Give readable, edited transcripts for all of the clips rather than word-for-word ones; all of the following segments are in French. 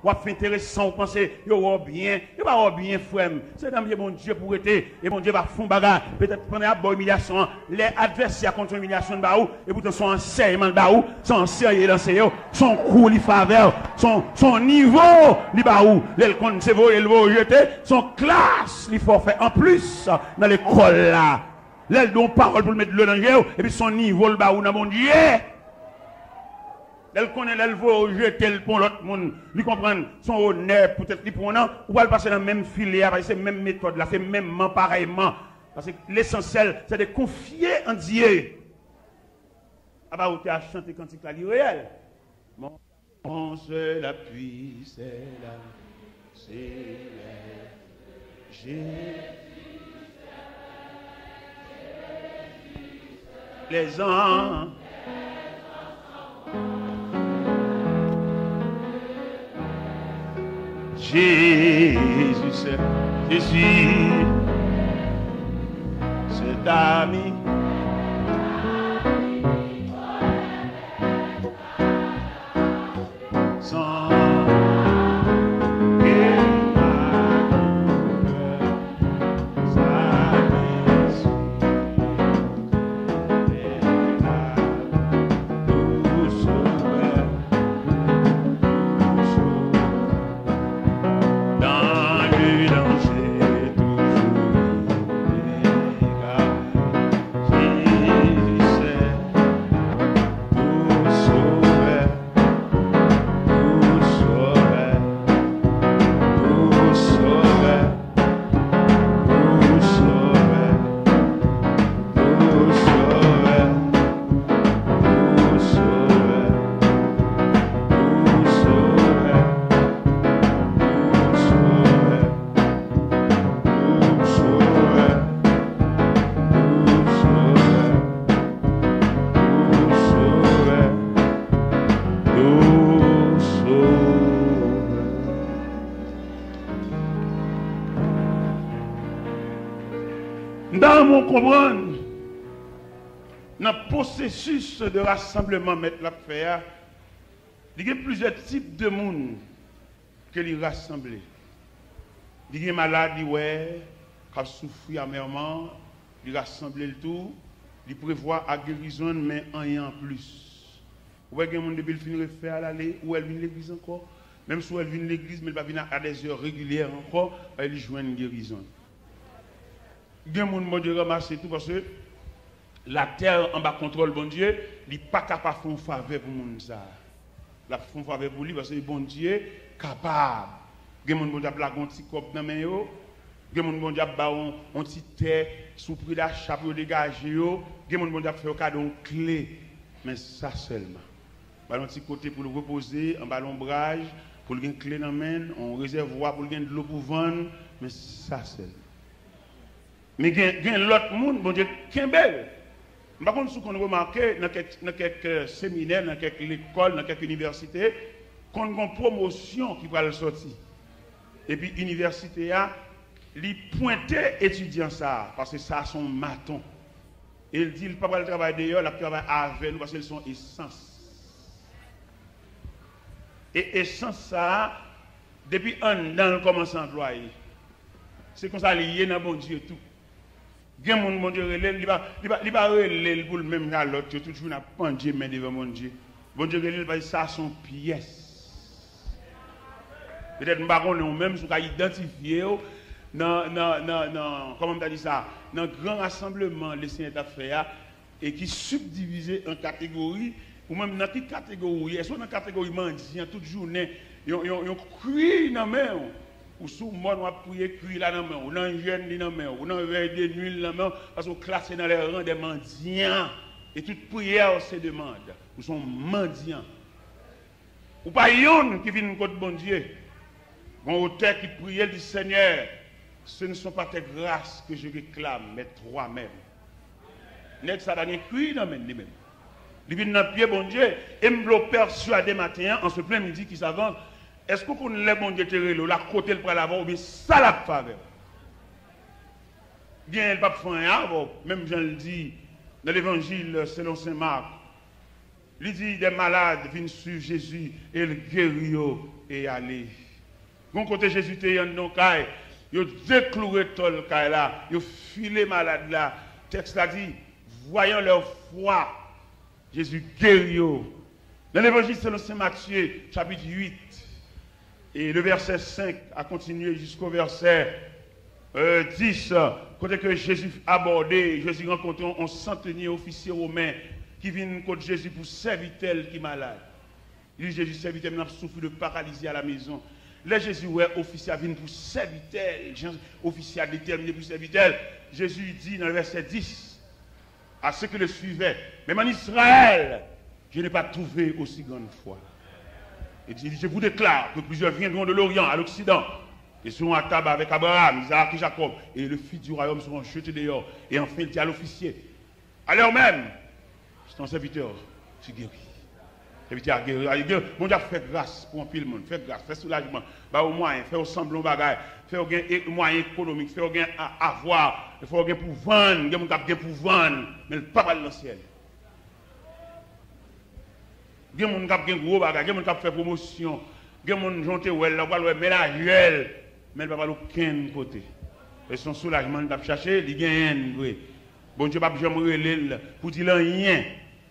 ou fait intéressant, ou pensez, yo bien, yo pas bien, frère. C'est dans bon Dieu pour être, et bon Dieu va faire bagarre. Peut-être prendre la bonne humiliation, les adversaires contre humiliation de baou, et pourtant son enseignement de baou, son sérieux d'enseignement, son coup, li faveur, son niveau, li baou, l'el compte, c'est vous, il va jeter, son classe, li forfait. En plus, dans l'école là, l'el don parole pour le mettre le danger, et puis son niveau, le baou, dans mon Dieu. Elle connaît, elle veut jeter le pont l'autre monde. Lui comprendre son honneur, peut-être lui pour non, ou va le passer dans la même filière, parce que c'est la même méthode, là, c'est même pareillement. Parce que l'essentiel, c'est de confier en Dieu. Ah bah, où tu as chanté cantique la réel. Mon seul appui, c'est là, c'est Jésus. Les ans. Jésus, c'est ami. Sans dans mon comprendre, dans le processus de rassemblement, mettre la faire, il y a plusieurs types de monde que les rassembler. Il y a des malades qui souffrent amèrement, ils rassemblent le tout, ils prévoient la guérison, mais rien en plus. Vous voyez, il y a des gens qui finissent de faire l'aller, ou elles viennent à l'église encore, même si elles viennent à l'église, mais elles ne viennent pas à des heures régulières encore, elles joignent une guérison. Il y a des gens qui ramassent tout parce que la terre en bas contrôle bon Dieu, il n'est pas capable de faire une faveur pour les gens. La font faveur pour lui parce que bon Dieu est capable. Il y a des gens qui ont un petit cop dans les mains, il y a des gens qui ont un petit terre sous prix d'achat pour dégager, il y a des gens qui ont fait un cadeau de clé, mais ça seulement. Il y a un petit côté pour le reposer, un ballon brage, pour le clé dans la main, un réservoir pour le de l'eau pour vendre, mais ça seulement. Mais il y a l'autre monde, bon Dieu, qui est belle. Par contre, ce qu'on a remarqué dans quelques séminaires, dans quelques écoles, dans quelques universités, qu'on a une promotion qui va le sortir. Et puis, l'université a pointé étudiants ça, parce que ça sont matons. Et il dit, il ne peut pas le travail d'ailleurs, il travaille avec nous, parce qu'ils sont essence. Et essence ça, depuis un an, on commence à employer. C'est comme ça, lié dans bon Dieu tout. Il y a des gens qui ne sont pas relèvés pour le même à l'autre, toujours n'a pas Dieu mais devant mon Dieu. Bon Dieu, ça sont pièces. Peut-être que nous même si nous identifier comment on dit ça, dans un grand rassemblement, les Seigneur a fait, et qui subdivisé en catégories, ou même dans toute catégorie, et soit dans la catégorie mendiant, toute journée, ils ont crié dans la main. Ou sous moi, on a prié cuit là dans la main, ou dans le jeune dans la main, ou dans le veille de nuit dans la main, parce qu'on classe dans les rangs des mendiants. Et toute prière se demande. Nous sommes mendiants. Ou pas yon qui vient contre bon Dieu. Bon auteur qui priait du Seigneur, ce ne sont pas tes grâces que je réclame, mais toi-même. N'est-ce pas dans cuit dans la main lui-même. Il vient dans le pied bon Dieu, et me persuader matin, en ce plein midi qui s'avance. Est-ce que vous connaissez bon Dieu terrelo, la côté le l'avant ou bien ça la faveur? Bien, le pape fait un même je le dis dans l'évangile selon saint Marc. Il dit des malades viennent suivre Jésus et le guérit et aller. Bon côté Jésus était en nos cailles, il décloué tol caille là, il filé malade là. Texte là dit, voyant leur foi, Jésus guérit. Dans l'évangile selon Saint Matthieu, chapitre 8, et le verset 5 a continué jusqu'au verset 10, côté que Jésus abordé, Jésus rencontré un centenier officier romain qui vient contre Jésus pour servir tel qui est malade. Il dit Jésus serviteur maintenant souffre de paralysie à la maison. Là Jésus ouais officier vient pour serviteur, officier déterminé pour serviteur. Jésus dit dans le verset 10 à ceux qui le suivaient, même en Israël, je n'ai pas trouvé aussi grande foi. Il dit je vous déclare que plusieurs viendront de l'Orient à l'Occident. Ils seront à table avec Abraham, Isaac et Jacob, et le fils du royaume seront jetés dehors. Et enfin, il dit à l'officier, à l'heure même, c'est ton serviteur, tu guéris. Serviteur guéri. Mon Dieu, fais grâce pour un pile monde, fais grâce, fais soulagement, bah au moyen, fais au semblant bagaille, fais au gain moyen économique, fais au gain à avoir, il faut au gain pour vendre, il y a mon gain pour vendre, mais le pas mal dans le ciel. Il y a mon gain gros bagaille, il y a mon gain fait promotion, il y a mon jonté ouais, là, ouais, ménagère. Mais il ne va pas aucun côté. Et son soulagement, il a cherché, il gagne. Bon Dieu, pas jamais pour dire rien.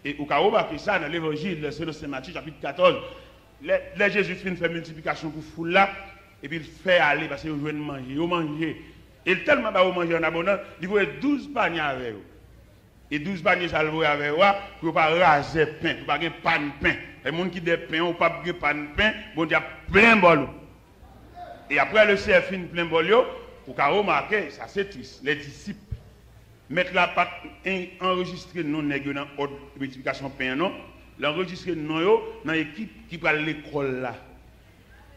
Et au cas où, ça, dans l'évangile, c'est le Saint Matthieu, chapitre 14, là, Jésus fait une multiplication pour foule là, et puis il fait aller parce qu'il veut manger. Il manger. Et tellement va manger en abondance, il veut 12 paniers avec eux. Et 12 paniers, ça le voit avec eux, pour ne pas raser pain, pour ne pas avoir pain de pain. Les gens qui ont des pains, ou pas de pain de pain, bon Dieu, plein de bol. Et après le CFIN plein bolio, vous avez remarqué, ça c'est triste, les disciples mettent la patte enregistrer non nègres dans ordre de multiplication pain non, l'enregistrer non yo dans l'équipe qui va à l'école là.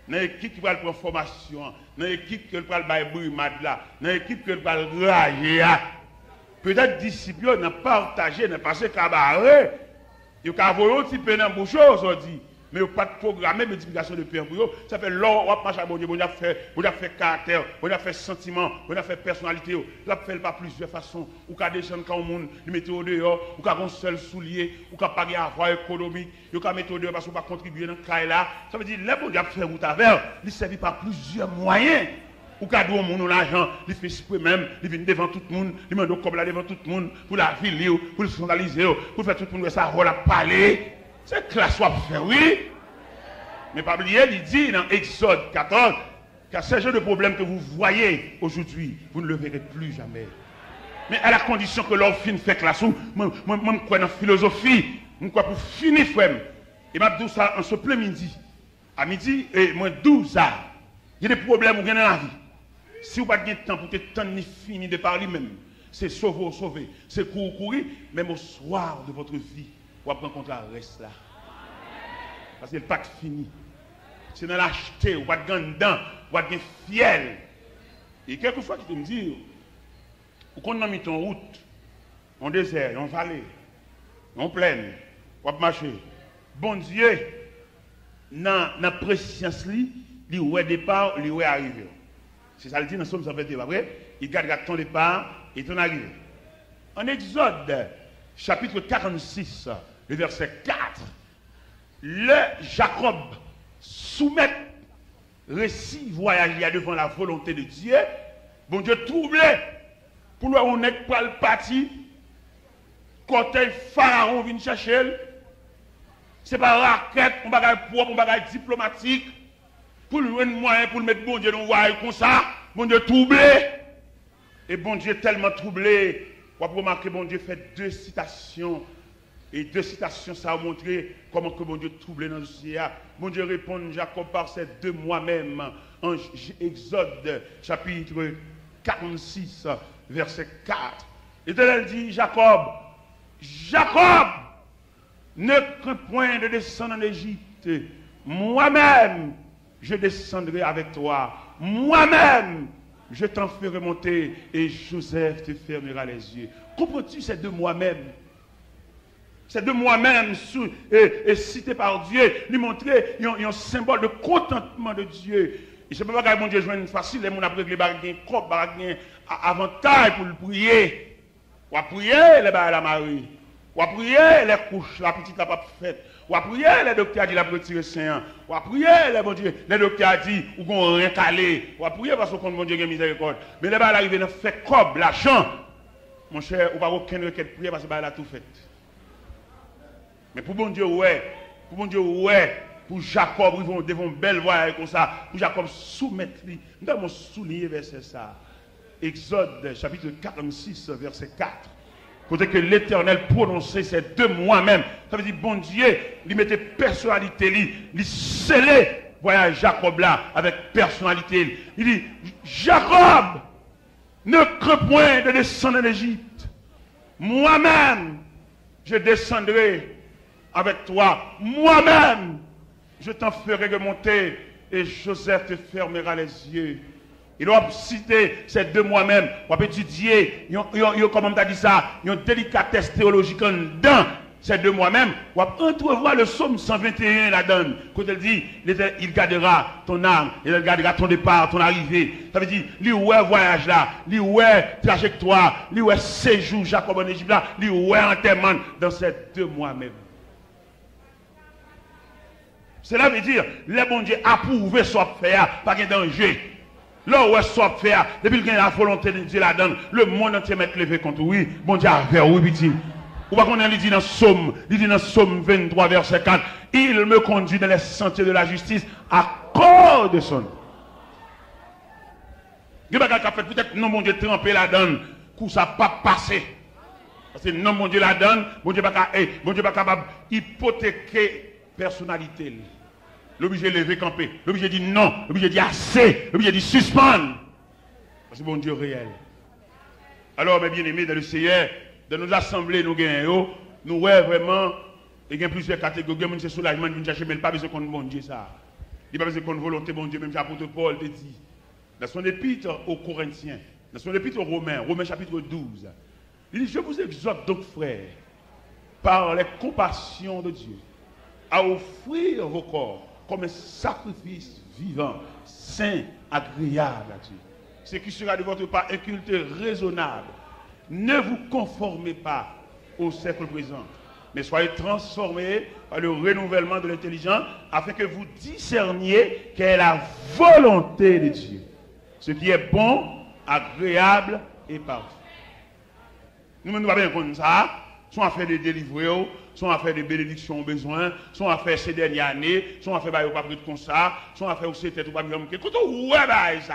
Dans l'équipe qui va prendre formation, dans l'équipe qui va bailler brimade là, dans l'équipe qui va rager. Peut-être disciples n'ont pas partagé, n'ont pas passé cabaret. Ils ont envoyé un petit peu dans bouche aujourd'hui. Mais il n'y a pas de programme de multiplication de pain pour eux. Ça fait l'or, on marche à bon Dieu, on a fait caractère, on a fait sentiment, on a fait personnalité. On a fait pas plusieurs façons. Ou qu'à descendre quand on monde, il mettre au dehors, ou qu'à un seul soulier, ou qu'à payer avoir économique, ou qu'à mettre au dehors parce qu'on va contribuer dans le cas là. Ça veut dire, là, on a fait route avec, il servi par plusieurs moyens. Ou qu'à donner au monde l'argent, il fait exprès même, il vient devant tout le monde, il met comme là devant tout le monde, pour la ville, pour le scandaliser, pour faire tout le monde ça, on va parler. C'est classe soit fait, oui. Mais pas oublier, il dit dans Exode 14 qu'à ce genre de problème que vous voyez aujourd'hui, vous ne le verrez plus jamais. Mais à la condition que l'on finisse fait classe, moi, je crois dans la philosophie, je crois pour finir, frère. Et je dis ça en ce plein midi. À midi, et moi 12 ans. Il y a des problèmes où vous avez dans la vie. Si vous n'avez pas de temps pour te temps ni fini de parler même, c'est sauver, c'est courir, même au soir de votre vie. Vous allez rencontrer le reste là. Parce que le pas fini. C'est dans l'acheter, vous n'avez pas de dedans, vous n'avez pas de fiel. Et quelquefois, tu me dis, vous avez mis ton route, en désert, en vallée, en plaine, vous avez marché. Bon Dieu, dans la préscience, il y a départ, il y a arrivé. C'est ça le dit dans Somme 121, après, il garde ton départ et ton arrivée. En Exode, chapitre 46, le verset 4, le Jacob soumet récit voyage devant la volonté de Dieu. Bon Dieu troublé pour lui on n'est pas le parti. Côté Pharaon vient chercher. C'est pas raquette, on bagage propre, on bagage diplomatique. Pour lui un moyen pour le mettre bon Dieu dans le royaume comme ça. Bon Dieu troublé. Et bon Dieu tellement troublé. On va remarquer bon Dieu fait deux citations. Et deux citations, ça a montré comment que bon Dieu troublé dans le ciel. Bon Dieu répond Jacob par ces deux moi-même. En Exode, chapitre 46, verset 4. Et elle dit, Jacob, ne crains point de descendre en Égypte. Moi-même, je descendrai avec toi. Moi-même, je t'en ferai monter. Et Joseph te fermera les yeux. Comprends-tu ces deux moi-même? C'est de moi-même cité par Dieu, lui montrer un symbole de contentement de Dieu. Et je ne peux pas que mon Dieu joigne facile, les gens après les bagages un avantage pour le prier. Pour prier, les bagages la Marie. Ou à prier les couches, la petite n'a pas faite. Ou à prier les docteurs dit la pour retirer saint. Ou à prier les bon Dieu, les docteurs dit ou qu'on rien calé. Ou à prier parce qu'on bon Dieu a miséricorde. Mais les balles arrivent dans fait comme l'argent. Mon cher, ou pas aucune requête prière parce que elle a tout fait. Mais pour bon Dieu ouais, pour bon Dieu ouais, pour Jacob ils vont devant belle voix comme ça, pour Jacob soumettre lui. Nous avons souligné verset ça. Exode chapitre 46 verset 4. Côté que l'Éternel prononçait ces deux moi-même. Ça veut dire, bon Dieu, il mettait personnalité, il scellait voyage Jacob là avec personnalité. Il dit, Jacob, ne crains point de descendre d'Égypte. Moi-même, je descendrai avec toi. Moi-même, je t'en ferai remonter et Joseph te fermera les yeux. Il doit citer ces deux moi-même, on va étudier, comment on a dit ça, il y a une délicatesse théologique dans ces deux moi-même, on va entrevoir le psaume 121 là-dedans, quand il dit, il gardera ton âme, il gardera ton départ, ton arrivée. Ça veut dire, lui ouais voyage là, lui ouais trajectoire, lui ouais séjour Jacob en Égypte là, lui ouais enterrement dans ces deux moi-même. Cela veut dire, les bon Dieu approuvé soit fait, pas de danger. Là où est-ce soit faire, depuis qu'il y a la volonté de Dieu là-dedans, le monde entier met levé contre oui, bon Dieu a fait, oui, petit. Ou pas qu'on a dit dans Somme, il dit dans Somme 23, verset 4, il me conduit dans les sentiers de la justice à cause de son nom. Il n'y a pas qu'à faire peut-être non, mon Dieu, trempé là-dedans, que ça n'a pas passé. Parce que non, mon Dieu là-dedans, mon Dieu pas capable d'hypothéquer personnalité. L'obligé de lever camper, l'obligé de dire non, l'obligé de dire assez, l'obligé de dire suspendre. Parce que bon Dieu réel. Alors, mes bien-aimés, dans le Seigneur, dans nos assemblées, nous gagnons, nous voyons vraiment, il y a plusieurs catégories, il y a soulagement, il chercher, mais il n'y a pas besoin qu'on bon Dieu ça. Il n'y a pas besoin qu'on volonté, bon Dieu, même si l'apôtre Paul te dit. Dans son épître aux Corinthiens, dans son épître aux Romains, Romains chapitre 12, il dit, je vous exhorte donc, frères, par les compassions de Dieu, à offrir vos corps comme un sacrifice vivant, saint, agréable à Dieu. Ce qui sera de votre part un culte raisonnable. Ne vous conformez pas au siècle présent, mais soyez transformés par le renouvellement de l'intelligence, afin que vous discerniez quelle est la volonté de Dieu. Ce qui est bon, agréable et parfait. Nous ne pas bien comme ça, soit à faire des délivrés, soit à faire des bénédictions au besoin, soit à faire ces dernières années, soit à faire des pas comme ça, soit à faire aussi tête ou pas comme ça. Quand on voit ça,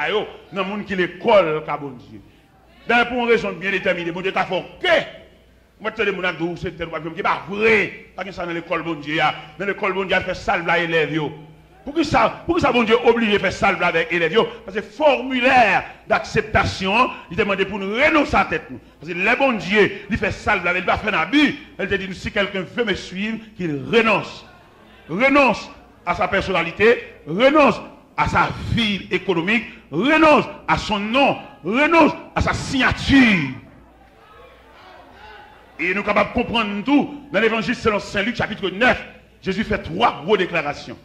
dans le monde qui l'école, bon Dieu. D'ailleurs, pour une raison bien déterminée, mon Dieu, tu as fait que. Moi, je te dis, mon c'est tête ou pas comme ça, c'est pas vrai. Pas que ça dans l'école, bon Dieu. Dans l'école, bon Dieu, il fait salve les élèves. Pourquoi ça, bon Dieu, obligé de faire salve avec les élèves? Parce que formulaire d'acceptation, il demande pour nous renoncer à la tête. Parce que le bon Dieu, il fait salve avec, il va faire un abus. Elle te dit, si quelqu'un veut me suivre, qu'il renonce. Renonce à sa personnalité, renonce à sa vie économique, renonce à son nom, renonce à sa signature. Et nous sommes capables de comprendre tout dans l'évangile selon Saint Luc, chapitre 9. Jésus fait 3 grosses déclarations.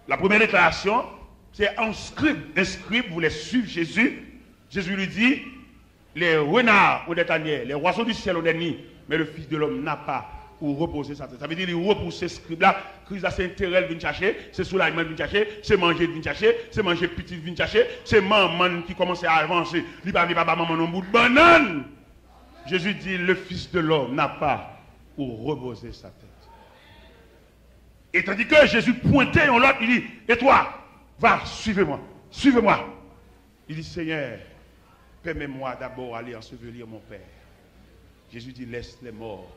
La première déclaration, c'est un scribe. Un scribe voulait suivre Jésus. Jésus lui dit, les renards ont des tanières, les oiseaux du ciel ont des nids, mais le Fils de l'homme n'a pas pour reposer sa tête. Ça veut dire qu'il repousse ce scribe-là. Christ a ses intérêts de venir chercher, c'est soulagement de venir chercher, c'est manger de venir chercher, c'est manger petit de venir chercher, c'est maman qui commence à avancer. Il va papa, maman, un bout de banane. Jésus dit, le Fils de l'homme n'a pas pour reposer sa tête. Et tandis que Jésus pointait en l'autre, il dit, et toi, va, suivez-moi, suivez-moi. Il dit, Seigneur, permets-moi d'abord aller ensevelir mon Père. Jésus dit, laisse les morts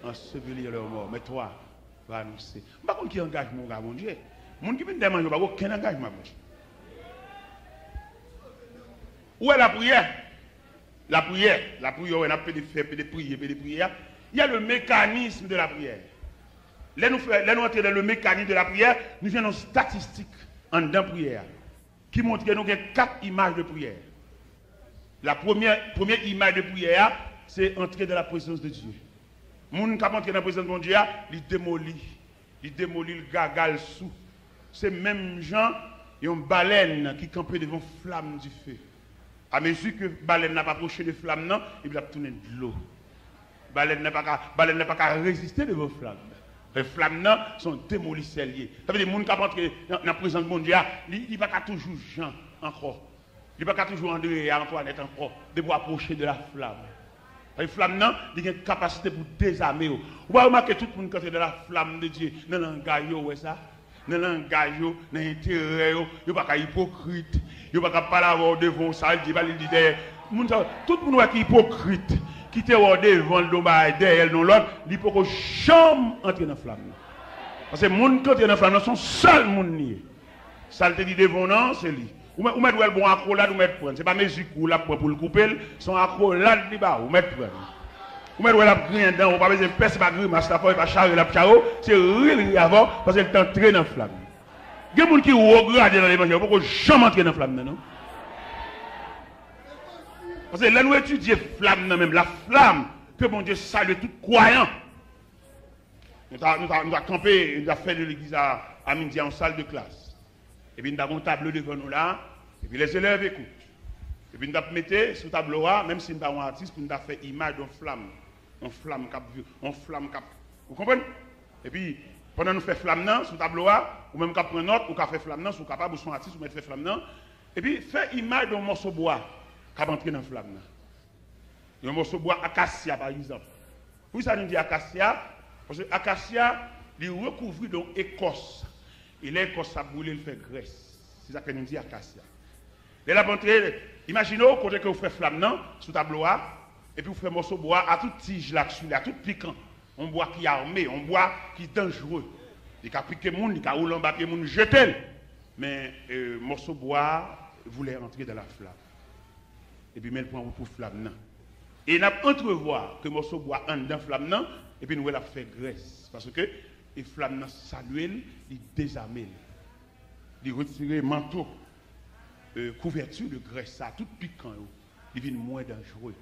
ensevelir leurs morts, mais toi, va annoncer. Je ne sais pas qui engage mon gars, mon Dieu. Mon qui me demande, il n'y a aucun engagement, mon Dieu. Où est la prière? La prière, on a fait des prières. Il y a le mécanisme de la prière. Là, nous entrons dans le mécanisme de la prière, nous avons une statistique en dedans prière qui montre que nous avons 4 images de prière. La première image de prière, c'est entrer dans la présence de Dieu. Les gens qui entrent dans la présence de Dieu, ils démolissent le gagal sous. C'est même gens, il y a une baleine qui campe devant la flamme du feu. À mesure que la baleine n'a pas approché de flamme, il va tourner de l'eau. baleine n'est pas qu'à résister devant flamme. Les flammes sont démolissées liées. Ça veut dire que les gens qui entrent dans la présence de mon Dieu, ils ne sont pas toujours Jean encore. Ils ne sont pas toujours André et Antoinette encore, de vous approcher de la flamme. Les flammes, ils ont une capacité pour désarmer. Vous voyez remarquer tout le monde quand est dans la flamme de Dieu, dans le langage, dans le langage, dans l'intérêt, ils ne sont pas hypocrites, ils ne sont pas parler devant ça, ils disent derrière. Tout le monde qui est hypocrite, qui est devant le dos, derrière l'autre, il ne peut jamais entrer dans la flamme. Parce que les gens qui entrent dans la flamme sont seuls gens. Ça te dit devant, non, c'est lui. Ou mettre le bon accolade ou mettre prendre. Ce n'est pas musique ou la pour le couper, son accolade li ba ou mettre prendre. Ou mettre la grien dedans, ou pas besoin de percer pas grimace la pas charger la chao, c'est rire avant parce qu'elle t'entre dans la flamme. Il y a des gens qui regardent dans l'évangile, pourquoi jamais entrer dans la flamme non? Parce que là nous étudions flamme même, la flamme que mon Dieu salue tout croyant. Nous avons campé, nous avons fait de l'église à midi en salle de classe. Et puis nous avons un tableau devant nous là, et puis les élèves écoutent. Et puis nous avons mis sur le tableau là, même si nous avons un artiste, nous avons fait image d'une flamme. Une flamme cap. Vous comprenez? Et puis, pendant que nous faisons flamme sur le tableau là, ou même qu'on prend note, ou qu'on fait flamme, si vous êtes capable, ou son artiste, ou mettre fait flamme, et puis fait image d'un morceau de bois qui a entré dans la flamme. Un morceau de bois acacia par exemple. Pourquoi ça nous dit acacia? Parce que acacia, il recouvre d'une écorce. Et l'écorce a brûlé, il fait graisse. C'est ça que nous dit acacia. Et là, imaginez quand vous faites flamme sur le tableau, et puis vous faites un morceau de bois à toute tige là-dessus, à tout piquant. Un bois qui est armé, un bois qui est dangereux. Il a piqué les gens, il a roulé en bas, il a jeté. Mais le morceau de bois voulait entrer dans la flamme. Et puis, il met le point pour la flamme. Et il a entrevoir que le morceau de bois entre dans la flamme, et puis nous avons fait graisse. Parce que les flammes saluent, ils désarment, ils retirent le manteau, couverture de graisse, ça, tout piquant, ils deviennent moins dangereux.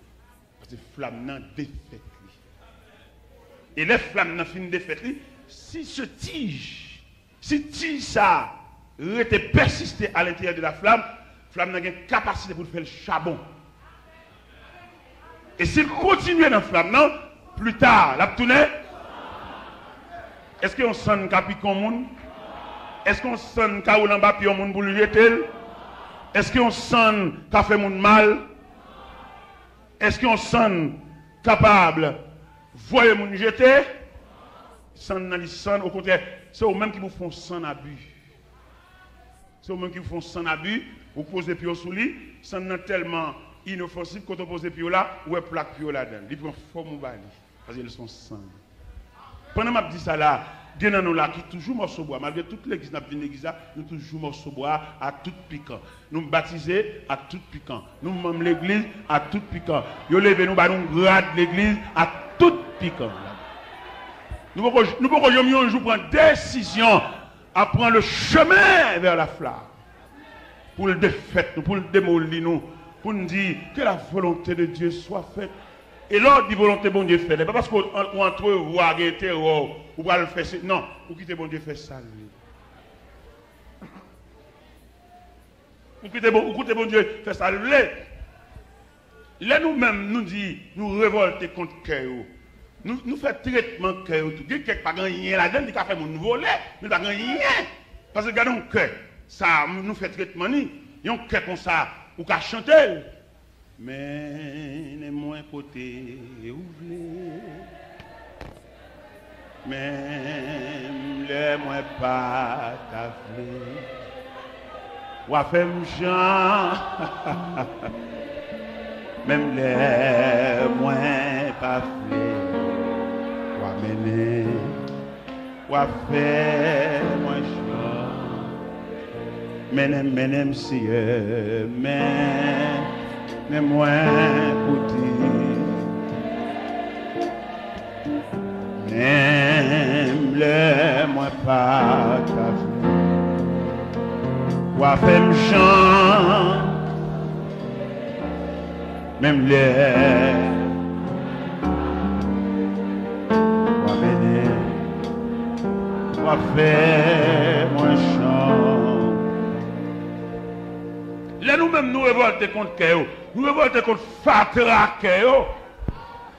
Parce que les flammes défaites. Et les flammes fin défaites, si ce tige, ça était persisté à l'intérieur de la flamme a une capacité pour faire le charbon. Et s'il continue dans la flamme, plus tard, la tournée, est-ce qu'on sent un piquant monde? Est-ce qu'on sent un caoul en bas puis on pour le jeter? Est-ce qu'on sent qu'a fait mon mal? Est-ce qu'on sent capable voyez mon jeter? Au contraire, c'est eux mêmes qui vous font sans abus. C'est eux mêmes qui vous font sans abus. Vous posez pied sous lui, sans tellement inoffensif quand on pose pied là, ou est plaque pied là-dedans. Ils prennent forme ou bali parce qu'ils sont sans. Pendant que je dis ça là, il y a nous là qui toujours morceau bois. Malgré toute l'église, nous toujours morceau bois à tout piquant. Nous baptisés à tout piquant. Nous même l'église à tout piquant. Nous levez nous grade l'église à tout piquant. Nous pouvons un jour prendre décision à prendre le chemin vers la flamme. Pour le défaire, pour le démolir, nous, pour nous dire que la volonté de Dieu soit faite. Et l'ordre de volonté bon Dieu fait. Pas parce qu'entre vous avez terror, ou pas le faire. Non, vous quittez bon Dieu faire ça. Vous quittez bon Dieu faire ça. Là nous-mêmes, nous disons, nous révolter contre cœur. Nous faisons traitement de cœur. Il n'y a pas rien là-dedans, il y a fait mon volet, mais il n'y a rien. Parce que regardons le cœur. Ça nous fait traitement. Il y a un cœur comme ça, ou qu'à chanter. Mais les moins côté ouvrés, même les moins pas tafflés, ou à faire Jean, même les moins pas flés, ou à mener, ou à faire moins Jean, menem si mais moins côté, même les moins pas tafflés, ou à faire chant, même les ou à mener, ou à faire moins chant. Là nous-mêmes nous révoltons contre Kéo. Nous révoltons contre Fatra Kéo.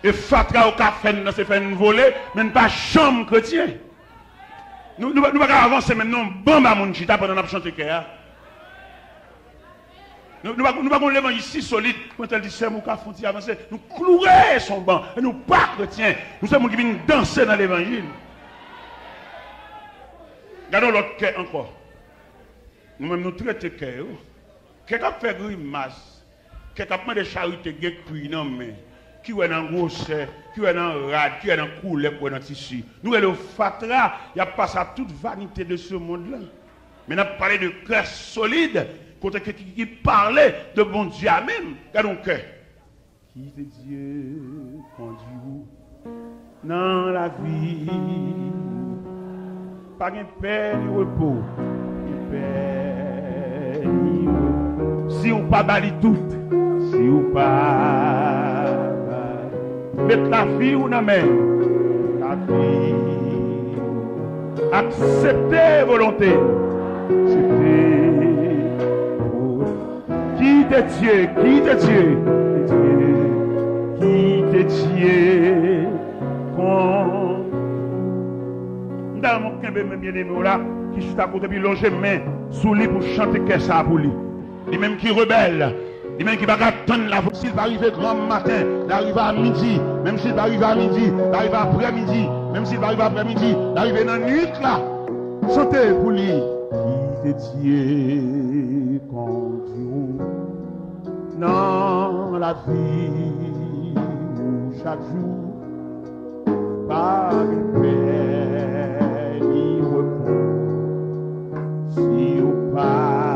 Et fatra au café, c'est faire une volée, mais pas chambre chrétien. Nous ne pouvons pas avancer maintenant, bon, à mon chita pendant qu'on chante Kéa. Nous ne pouvons pas l'évangile si solide, quand elle dit c'est mon café, on avancer. Nous clouer son banc, et nous pas chrétiens. Nous sommes qui viennent danser dans l'évangile. Regardons l'autre cœur encore. Nous-mêmes nous traitons cœur. Quelqu'un fait grimace, quelqu'un fait des charités qui non mais. Qui est dans le gros qui est dans le rad, qui est dans le couleur, qui est dans le tissu. Nous, le fatra, il n'y a pas ça toute vanité de ce monde-là. Mais on a parlé de cœur solide, qui parlait de bon Dieu à même. Regardons cœur. Qui est Dieu conduit dans la vie? Pas de paix ni repos, ni paix ni repos. Si on pas bali tout, si on pas mettre la vie ou non mais la vie accepter volonté qui te Dieu quand dans mon cœur même bien aimé là qui juste à côté puis longer main sous lui pour chanter que ça pour lui lui même qui rebelle. Il même qui va attendre la voix. S'il va arriver grand matin, d'arriver à midi, même s'il va arriver à midi, d'arriver après-midi, même s'il va arriver après-midi, d'arriver dans la nuit là, chantez pour lui. Qui est Dieu conduit dans la vie chaque jour, par paix ni repos, si ou pas.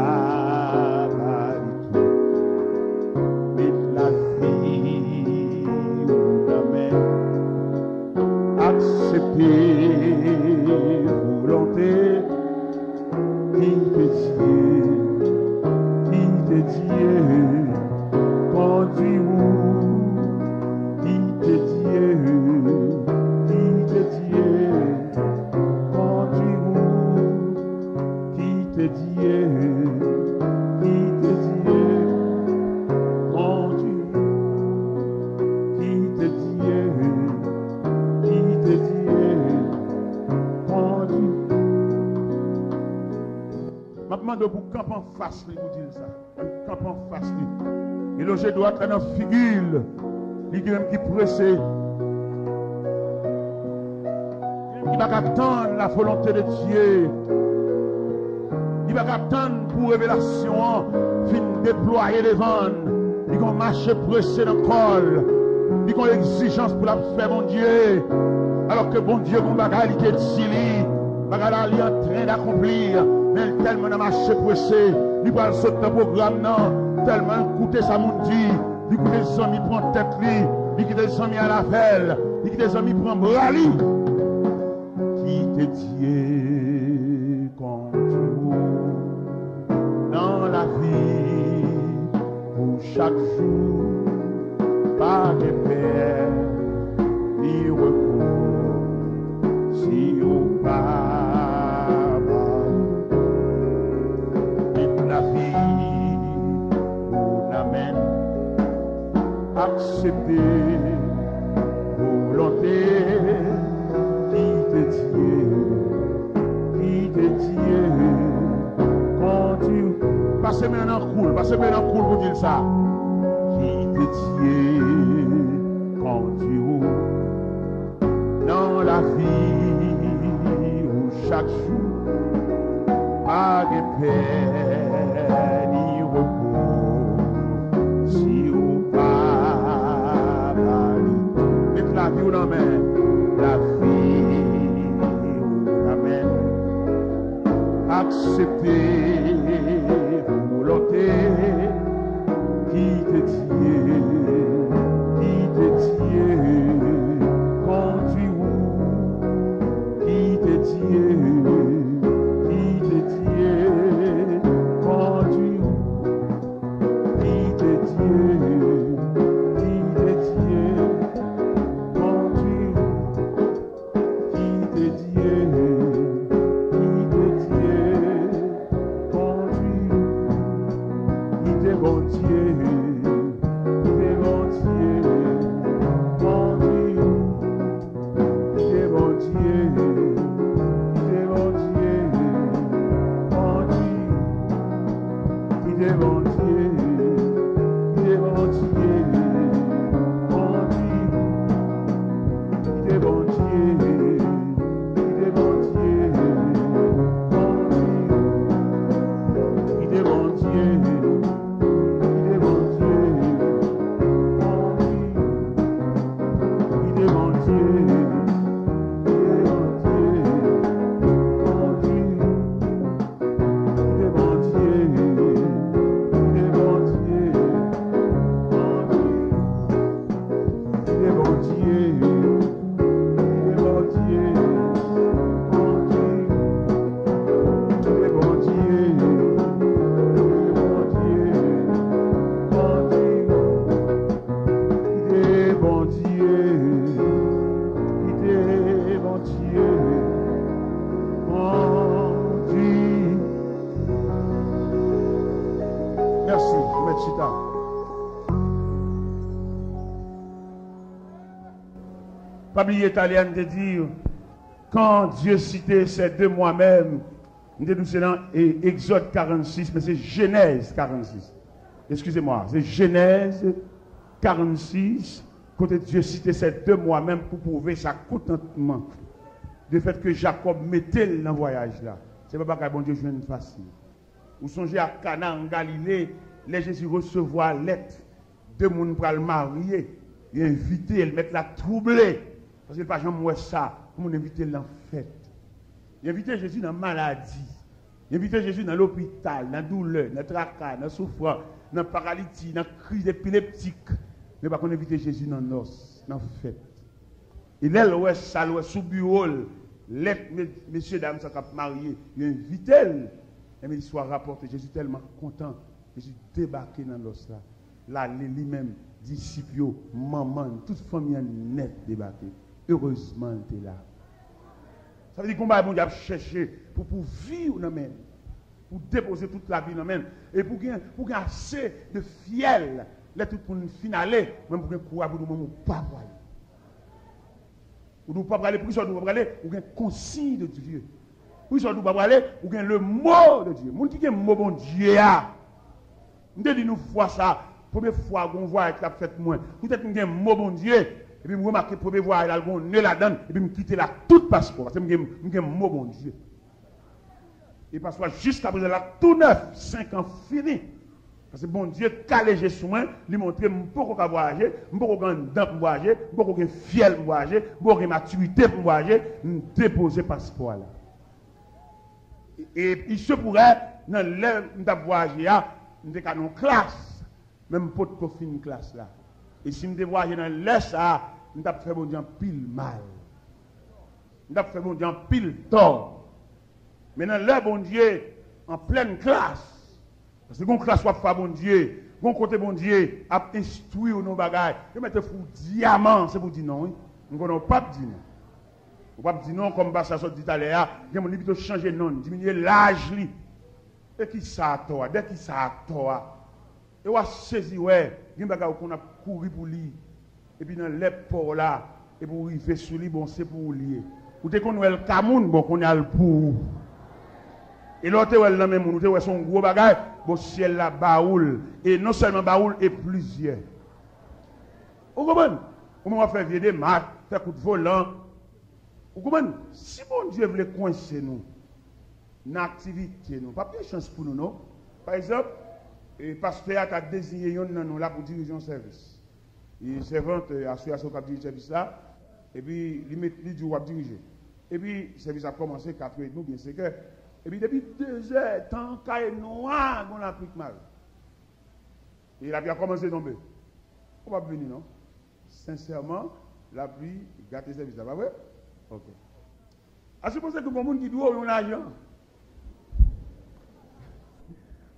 Volonté qui te Dieu conduit où qui te Dieu conduit où qui te Dieu conduit qui te Dieu de pour camp en face, lui, vous dire ça. Un camp en face, lui. Et le jeu doit être dans la figure, lui qui pressé. Il va attendre la volonté de Dieu. Il va attendre pour révélation, fin déployer devant. Il va marcher pressé dans le col. Il va exigence pour la faire, mon Dieu. Alors que bon Dieu, mon bagage, il est ici, bagage, il est en train d'accomplir. Mais tellement de marché pressé, il va sauter le programme, non, tellement écouter ça, mon Dieu, il écoute des amis prendre tête, il écoute des amis à la velle, il écoute des amis prendre bras, qui te Dieu conduit dans la vie, pour chaque jour, par des paix, ni repos, si ou pas. Accepter volonté qui te Dieu quand tu passez maintenant cool pour dire ça qui te Dieu quand tu dans la vie où chaque jour pas de paix ni repos si ou pas la vie ou la main, la vie ou la main, accepter volonté qui te Dieu conduit où qui te Dieu conduit où qui te Dieu bon Dieu, Bible italienne de dire, quand Dieu citait ces deux moi-même, c'est dans Exode 46, mais c'est Genèse 46. Excusez-moi, c'est Genèse 46, quand Dieu citait ces deux moi-même pour prouver sa contentement du fait que Jacob mettait dans le voyage là. C'est pas que bon Dieu joue une facile. Vous songez à Cana en Galilée, les Jésus recevoir lettre, deux personnes pour le marier, et inviter, ils mettent la troublée. Parce que pas jamais ça, pour inviter dans la fête. Il invite Jésus dans la maladie. Il invite Jésus dans l'hôpital, dans la douleur, dans le tracas, dans la souffrance, dans la paralysie, dans la crise épileptique. Mais pas qu'on invite Jésus dans la noce, dans la fête. Il est là, ça, sous bureau, les messieurs, dames, ça sont mariés. Il invite elle. Et il soit rapporté. Jésus tellement content. Jésus débarqué dans l'os là. Là, lui-même, disciples, maman, toute famille net débarqué. Heureusement, tu es là. Ça veut dire qu'on va chercher pour vivre dans même, pour déposer toute la vie dans même, et pour gagner assez de fiel, là tout pour nous finaler, même pour gagner courage pour nous pas aller. Pour nous pas aller, pour ça nous pas aller, pour gagner consigne de Dieu. Pour ça nous pas aller, pour gagner le mot de Dieu. Mon qui est mot bon Dieu a. Nous dit nous fois ça, première fois qu'on voit avec la fête moins. Peut-être qu'on gagne mot bon Dieu. Et puis, je remarque que pour me voir, il y a un nez là-dedans, et puis, je quitte là tout passeport. Parce que je suis un mot bon Dieu. Et passeport jusqu'à présent, là, tout neuf, 5 ans fini. Parce que bon Dieu, calé soin, lui montrer, je ne peux pas voyager, je ne peux pas dents pour voyager, je ne peux pas fiel pour voyager, je ne peux pas maturité pour voyager, je déposer passeport là. Et il se pourrait, dans l'heure où je voyager, je suis en classe, même pas de fin une classe là. Et si je voyage dans l'heure ça, je vais faire bon Dieu en pile mal. Je vais faire bon Dieu en pile tort. Mais dans l'heure bon Dieu, en pleine classe, parce que quand classe soit faire bon Dieu, quand côté bon Dieu a instruit nos bagages, je mets fou diamant, c'est pour dire non. Nous ne pas dire non. On ne peut pas dire non comme ça dit tout à l'heure, il y a plutôt changer de nom, diminuer l'âge. Et qui ça a toi, dès qui ça a toi. Et on a saisi, ouais, il y a des bagages qu'on a couru pour lui. Et puis dans l'époque là, et pour arriver sur lui, bon, c'est pour lier. Ou dès qu'on a le Cameroun, bon, qu'on a le pour. Et l'autre, elle a même, nous son gros bagage, bon, ciel là, baoul. Et non seulement baoul, et plusieurs. Vous comprenez? Comment on va faire vider maths, faire coup de volant. Vous comprenez? Si bon Dieu voulait coincer nous, dans l'activité, nous, pas de chance pour nous, non? Par exemple, le pasteur a désigné nous là pour diriger un service. Il servante association qui dirige le service là, et puis il dit où diriger. Et puis le service a commencé 4h30, bien c'est que. Et puis depuis 2h, tant qu'il noir, on a pris mal. Et il a bien commencé à tomber. On va venir, non? Sincèrement, la pluie, gâte le service là, pas vrai? Ok. À supposer que le monde qui doit un argent.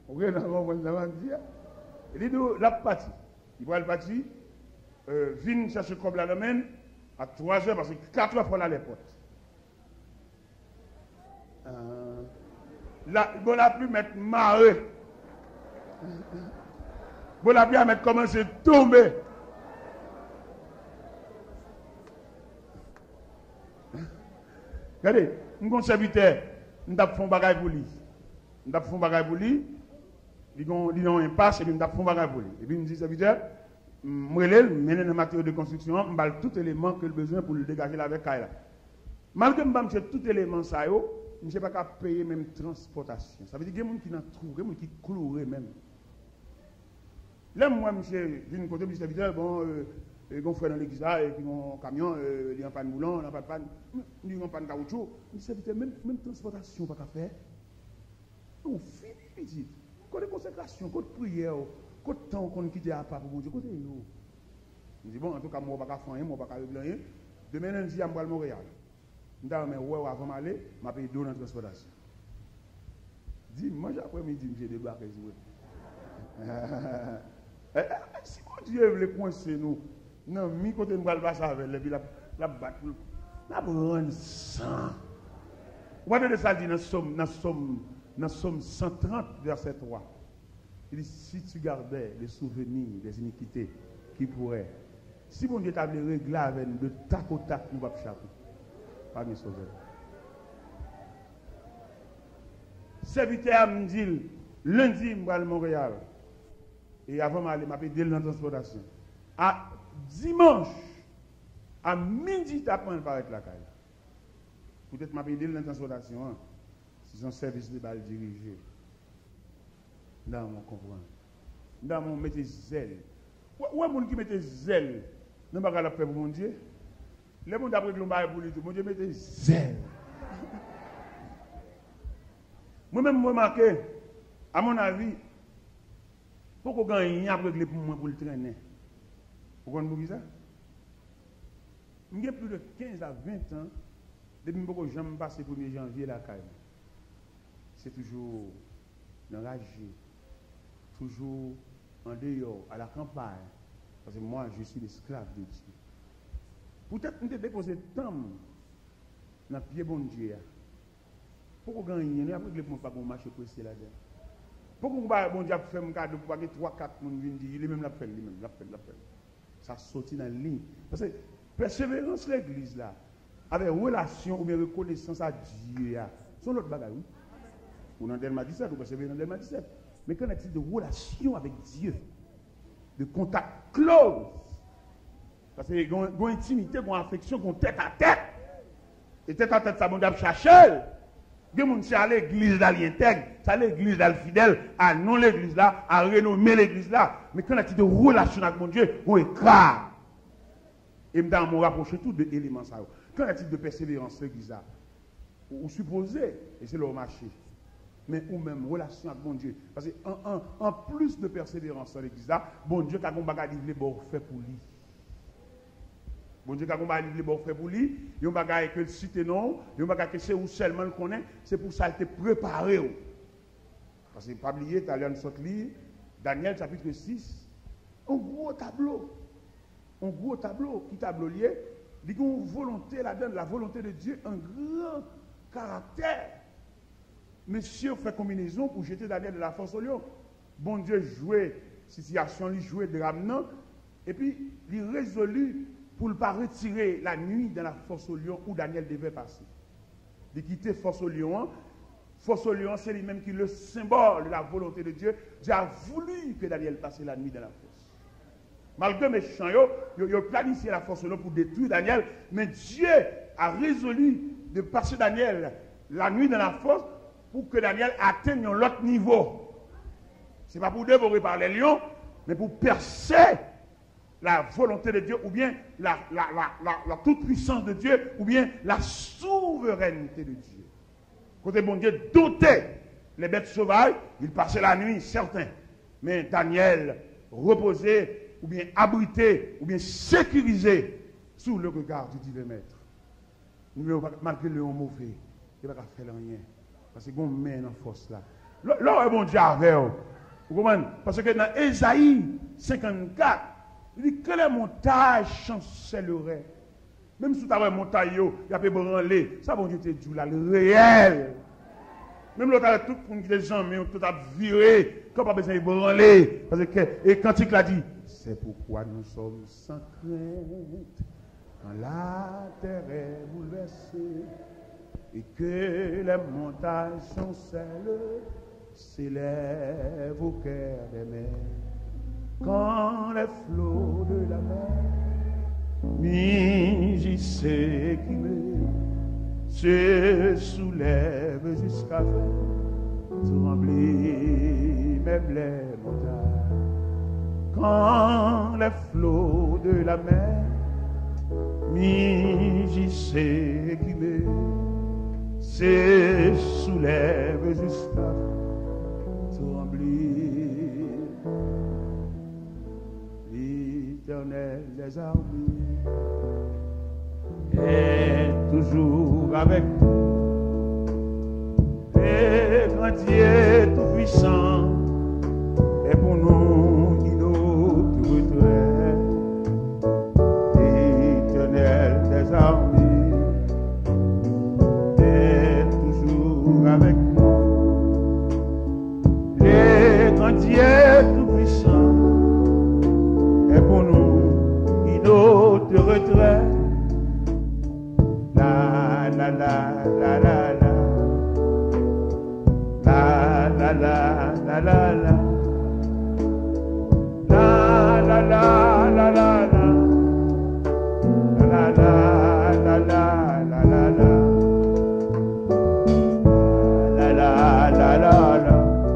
Ok, nous avons dit. Il dit, la partie. Il va le parti. Vine chercher comme la domaine à 3h parce que 4h pour aller à l'époque. Bon, la pluie mettre marée. Bon, la pluie a mettre commencer à tomber. Regardez, nous sommes serviteurs, nous avons fait un bagage pour lui. Nous avons fait un bagage pour lui. ils ont un passe et puis ils font bagage pour lui. Et puis il me dit, serviteur, moi, je mène un matériau de construction, je vais tout élément que le besoin pour le dégager avec Kaila. Malgré que je tout élément, ça, je ne sais pas qu'à payer même transportation. Ça veut dire qu'il y a des gens qui n'ont trouvé, des gens qui clouent même. Là, moi, monsieur, je viens côté du serviteur, bon, ils ont fait dans l'église là, et puis mon camion, il n'y a pas de moulin, il n'y a pas de panne, il n'y a pas de caoutchouc. Le serviteur, même transportation, pas qu'à faire. On finit, petit. Côté consécration, côté prière, côté temps qu'on quitte à part pour mon Dieu, côté nous. Je dis, bon, en tout cas, moi, je ne vais pas faire rien, moi, je ne vais pas faire rien. Demain, lundi, je vais à Montréal. Je dis, mais ouais, avant d'aller, je vais payer 2 dans la transportation. Dimanche après-midi, je débarque. Si mon Dieu veut coincer nous, non, mi côté nous va passer avec les la battre. La prendre sang. Vous voyez ça dit dans Somme 130 verset 3. Il dit si tu gardais les souvenirs des iniquités qui pourraient, si mon Dieu t'avait réglé avec nous de tac au tac, nous va échapper. Pas me sauver. Serviteur me dit lundi je vais à Montréal. Et avant d'aller, je vais dans la transportation. À dimanche, à midi, tu apprends à paraître la caille. Peut-être que je vais dans la transportation. Hein. C'est un service de balle dirigé. Dans mon comprendre. Dans mon mettre zèle. Où est-ce qui mette zèle? Ne pas la paix pour mon Dieu. Les gens d'après que l'on va pour lui, mon Dieu mette zèle. Moi-même, je remarque, à mon avis, pourquoi gagner après que pour moi pour le traîner? Pourquoi vous dites ça? J'ai plus de 15 à 20 ans, depuis que je me passe le 1er janvier la caille. C'est toujours enragé, toujours en dehors, à la campagne. Parce que moi, je suis l'esclave de Dieu. Peut-être que je déposé tant dans le pied bon Dieu. Pourquoi gagner après que je ne pas marcher pressé là-dedans? Pourquoi bon Dieu a fait un cadeau pour que 3-4 personnes viennent dire, il est même la peine, ça sortit dans la ligne. Parce que persévérance l'église là, avec relation ou bien reconnaissance à Dieu, c'est l'autre bagaille. Ou dans Delma 17, ou persévérer dans Delma 17. Mais quand est-il de relation avec Dieu, de contact close, parce qu'il y a une intimité, une affection, une tête à tête. Et tête à tête, ça bon Dieu chercher. Il y a des gens qui sont à l'église là, l'intègre, c'est à l'église là, le fidèle, à non l'église là, à renommer l'église là. Mais quand il y a de relation avec mon Dieu, on écrase. Et je me rapproche tout de l'élément ça. Quand il y a de persévérance l'église là, vous supposez, et c'est le marché, mais ou même relation avec mon Dieu. Parce qu'en plus de persévérance dans l'église là, bon Dieu a un bagage livré pour faire pour lui. Bon Dieu, quand on va livrer bon fait pour lui, il y a un bagage que le cite non, il y a un bagage que c'est où seulement le connaît, c'est pour ça qu'il était préparé. Parce que pas oublier, tu as lu notre livre, Daniel chapitre 6, un gros tableau qui tableau lié, il y a une volonté là-dedans, la volonté de Dieu, un grand caractère. Monsieur fait combinaison pour jeter Daniel de la force au lion. Bon Dieu jouait situation, il jouait drame, et puis il résolut pour ne pas retirer la nuit dans la force au lion où Daniel devait passer. De quitter force au lion. Force au lion, c'est lui-même qui est le symbole de la volonté de Dieu. Dieu a voulu que Daniel passe la nuit dans la force. Malgré mes méchants, ils ont planifié la force au lion pour détruire Daniel, mais Dieu a résolu de passer Daniel la nuit dans la force pour que Daniel atteigne l'autre niveau. Ce n'est pas pour dévorer par les lions, mais pour percer la volonté de Dieu, ou bien la toute-puissance de Dieu, ou bien la souveraineté de Dieu. Côté bon Dieu dotait les bêtes sauvages, il passait la nuit, certains. Mais Daniel reposait, ou bien abrité, ou bien sécurisé sous le regard du divin maître. Malgré le mauvais, il ne va pas faire rien. Parce qu'on met en force là. Là, bon Dieu avait. Vous comprenez? Parce que dans Ésaïe 54, il dit que les montagnes chancelleraient. Même si tu as une montagne, il y a pas branler. Ça, bon Dieu, te dit là, le réel. Même l'autre, tout le monde qui est jamais, tout a viré. Quand pas besoin de branler. Parce que, et quand il a dit, c'est pourquoi nous sommes sans crainte. Quand la terre est bouleversée. Et que les montagnes chancellent. s'élève au cœur des mers. Quand les flots de la mer mugissent qui se soulèvent jusqu'à faire trembler même les montagnes. Quand les flots de la mer mugissent qui se soulèvent jusqu'à trembler. L'Éternel des armées est toujours avec nous. Le grand Dieu tout-puissant est pour nous qui nous retrait. L'Éternel des armées est toujours avec nous. Le grand Dieu tout-puissant est pour nous qui nous retrait. La la la la la la la la la la la la la la la la la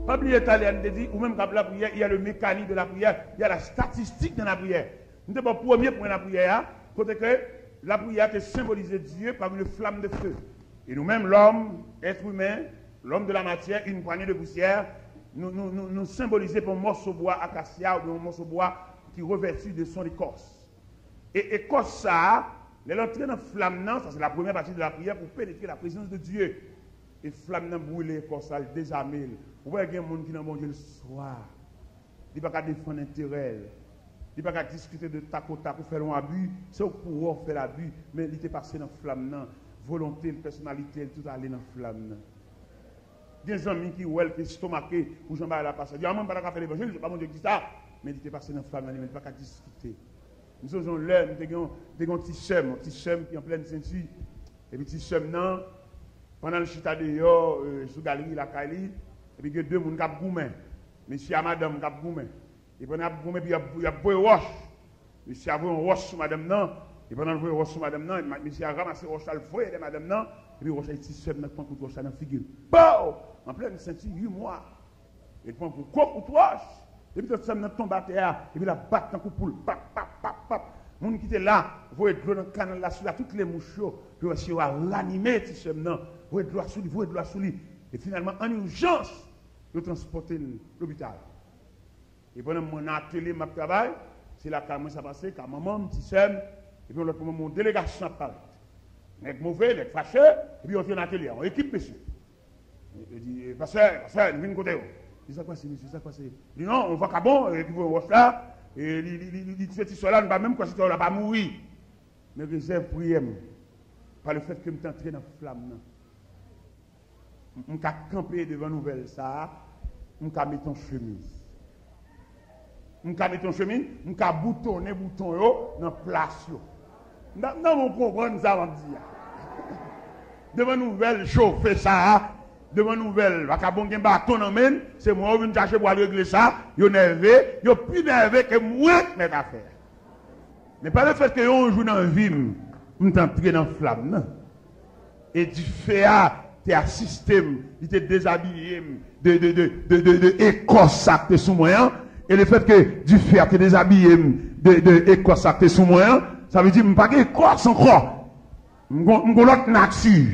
Pas oublier italien dit ou même quand la prière, il y a le mécanisme de la prière, il y a la statistique de la prière. Nous sommes le premier point de la prière, côté que la prière est symbolisée Dieu par une flamme de feu. Et nous-mêmes, l'homme, être humain, l'homme de la matière, une poignée de poussière, nous symbolisons par un morceau de bois acacia ou un morceau de bois qui revêtu de son écorce. Et écorce ça, l'entrée dans la flamme, ça c'est la première partie de la prière pour pénétrer la présence de Dieu. Et flamme n'a brûlé, écorce ça, désarmé. Vous voyez qu'il y a des gens qui n'ont pas Dieu le soir. Il n'y a pas qu'à défendre l'intérêt. Il n'y a pas qu'à discuter de tac au tac pour faire un abus. C'est au pouvoir faire l'abus, mais il était passé dans la flamme. Volonté, personnalité, tout aller dans la flamme. Il y a des amis qui ont qui stomaqué ou Jean-Baptiste la passe. Il y a un pas faire l'évangile, je ne sais pas mon Dieu qui ça, mais il était passé dans la flamme, il n'y a pas qu'à discuter. Nous avons l'air, nous avons un petit chème qui est en pleine ceinture. Et puis, petit chème, pendant le chita de yo, sous galerie, la Kali, et puis il y a deux personnes qui ont goumé. Monsieur et madame qui ont goumé. Et pendant que goumé, il y a un roche. Monsieur a vu un roche sur madame, non. Et pendant que le roche sur madame, non, monsieur a ramassé le roche à le foyer de madame, non. Et puis le roche a été seul dans le coup de roche dans la figure. Bon! En pleine ceinture, 8 mois. Et puis, pour quoi pour roche? Et puis, tout ça, tombe à terre. Et puis, la batte dans le coup de poule. Pap, pap, pap, pap. Les gens qui étaient là, vous êtes dans le canal là, sur toutes les mouches, vous êtes l'animer, vous êtes droit sous lui, et finalement, en urgence, vous transportez l'hôpital. Et pendant mon atelier, mon travail, c'est là que ça passe, quand maman, mon petit sème, et puis l'autre moment, mon délégation parle. Les mauvais, les fâchés, et puis on fait un atelier, on équipe, monsieur. Il dit, pasteur, nous venons côté. Il dit, ça quoi, c'est, monsieur, ça quoi, c'est. Il dit, non, on va qu'à bon, et puis on va là. Et il fait ce là, ne même quoi si tu n'as pas mourir. Mais réserve prière par le fait que je suis entré dans la flamme. Je suis campé devant la nouvelle, ça. Je suis mis en chemise. Je suis mis en chemise, je suis boutonné bouton dans la place. Non, on comprend ça, on dit. Devant la nouvelle, chauffer ça. Devant nouvelle, va bon gen bâton en main, c'est moi qui viens chercher pour régler ça, yo nervé, yo plus nervé que moi mettre affaire. Mais pas le fait que yo joue dans vie, m'entré dans flamme non. Et du fait t'es assisté, il t'est déshabillé de écorce ça que sous moi et le fait que du fait t'es déshabillé de écorce ça que sous moi, ça veut dire pas que écorce encore. M'gon l'autre nature.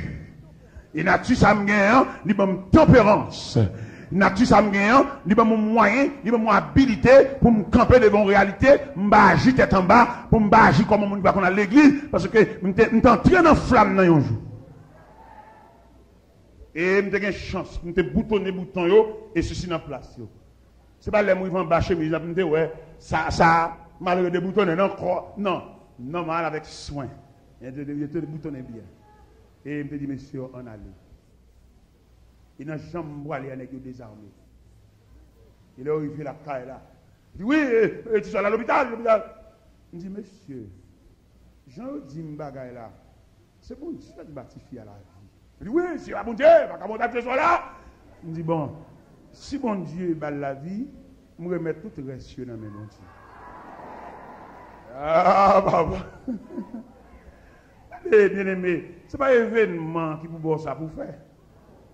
Et nature, ça me gagne, il y a une tempérance. Nature, ça me gagne, il y a un moyen, il y a une habilité pour me camper devant la réalité, me agir tête en bas, pour me agir comme on va qu'on a l'église, parce que je suis entré dans la flamme dans un jour. Et je suis une chance, je suis boutonné bouton, et ceci dans la place. Ce n'est pas les gens qui vont bâcher, mais ils disent, ouais, ça, malgré des boutons, non, normal avec soin. Il y a des boutons bien. Et il me dit, monsieur, on allait. Et dans la chambre, il y a des désarmés. Il est arrivé la caille là. Il dit, oui, tu es à l'hôpital. Il dit, monsieur, Jean dit m'bagaille là. C'est bon Dieu qui bâtifie à la vie. Il dit, oui, c'est la bon Dieu, pas qu'à monter ce là. Il dit, bon, si bon Dieu bat la vie, je vais remettre tout le reste dans mes bon Dieu. Ah, papa. Bien aimé, ce n'est pas un événement qui pour ça pour faire.